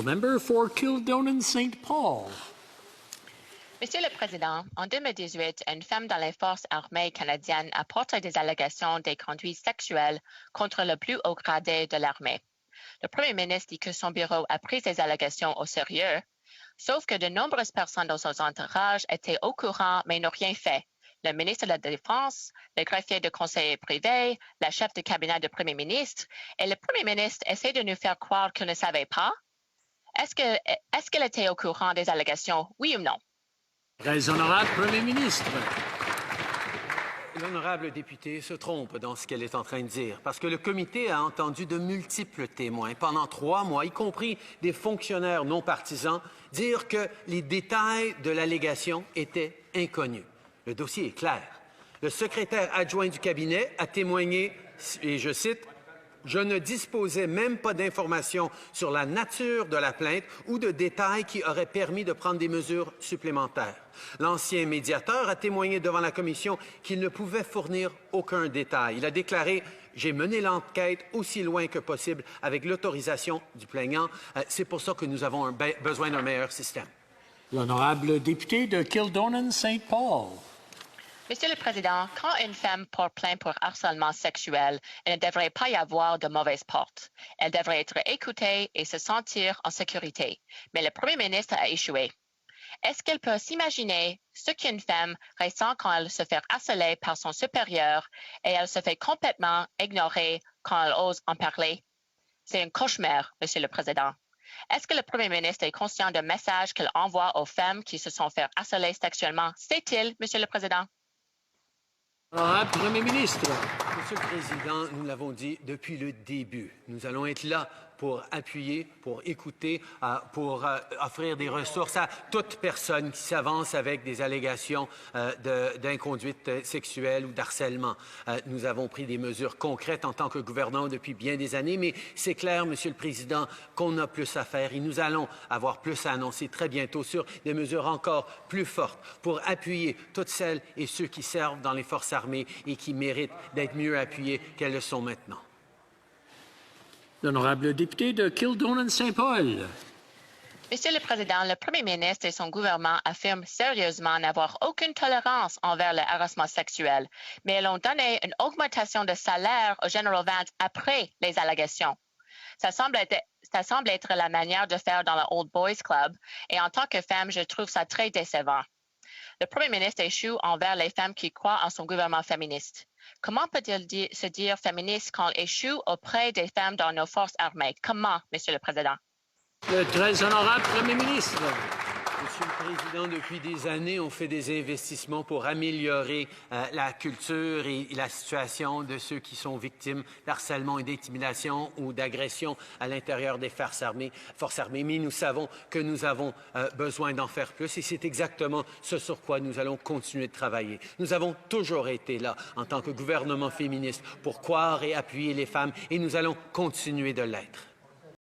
Member for Kildonan St. Paul. Monsieur le Président, en 2018, une femme dans les forces armées canadiennes a porté des allégations de conduite sexuelle contre le plus haut gradé de l'armée. Le Premier ministre dit que son bureau a pris ces allégations au sérieux, sauf que de nombreuses personnes dans son entourage étaient au courant mais n'ont rien fait. Le ministre de la Défense, le greffier de conseiller privé, la chef de cabinet du Premier ministre, et le Premier ministre essaie de nous faire croire qu'il ne savait pas. Est-ce qu'elle était au courant des allégations, oui ou non? Très honorable Premier ministre. L'honorable députée se trompe dans ce qu'elle est en train de dire, parce que le comité a entendu de multiples témoins pendant 3 mois, y compris des fonctionnaires non partisans, dire que les détails de l'allégation étaient inconnus. Le dossier est clair. Le secrétaire adjoint du cabinet a témoigné, et je cite, « Je ne disposais même pas d'informations sur la nature de la plainte ou de détails qui auraient permis de prendre des mesures supplémentaires. » L'ancien médiateur a témoigné devant la commission qu'il ne pouvait fournir aucun détail. Il a déclaré « J'ai mené l'enquête aussi loin que possible avec l'autorisation du plaignant. C'est pour ça que nous avons besoin d'un meilleur système. » L'honorable député de Kildonan St. Paul. Monsieur le Président, quand une femme porte plainte pour harcèlement sexuel, il ne devrait pas y avoir de mauvaises portes. Elle devrait être écoutée et se sentir en sécurité. Mais le Premier ministre a échoué. Est-ce qu'elle peut s'imaginer ce qu'une femme ressent quand elle se fait harceler par son supérieur et elle se fait complètement ignorer quand elle ose en parler? C'est un cauchemar, Monsieur le Président. Est-ce que le Premier ministre est conscient du message qu'il envoie aux femmes qui se sont fait harceler sexuellement? Sait-il, Monsieur le Président? Honorable Premier ministre. Monsieur le Président, nous l'avons dit depuis le début. Nous allons être là pour appuyer, pour écouter, pour offrir des ressources à toute personne qui s'avance avec des allégations d'inconduite sexuelle ou d'harcèlement. Nous avons pris des mesures concrètes en tant que gouvernement depuis bien des années, mais c'est clair, Monsieur le Président, qu'on a plus à faire et nous allons avoir plus à annoncer très bientôt sur des mesures encore plus fortes pour appuyer toutes celles et ceux qui servent dans les forces armées et qui méritent d'être mieux appuyés qu'elles le sont maintenant. L'honorable député de Kildonan St. Paul. Monsieur le Président, le Premier ministre et son gouvernement affirment sérieusement n'avoir aucune tolérance envers le harcèlement sexuel, mais ils ont donné une augmentation de salaire au General Vance après les allégations. Ça semble être la manière de faire dans le Old Boys Club, et en tant que femme, je trouve ça très décevant. Le Premier ministre échoue envers les femmes qui croient en son gouvernement féministe. Comment peut-il se dire féministe quand il échoue auprès des femmes dans nos forces armées? Comment, Monsieur le Président? Le très honorable Premier ministre. Monsieur le Président, depuis des années, on fait des investissements pour améliorer la culture et la situation de ceux qui sont victimes d'harcèlement et d'intimidation ou d'agression à l'intérieur des forces armées. Mais nous savons que nous avons besoin d'en faire plus et c'est exactement ce sur quoi nous allons continuer de travailler. Nous avons toujours été là en tant que gouvernement féministe pour croire et appuyer les femmes et nous allons continuer de l'être.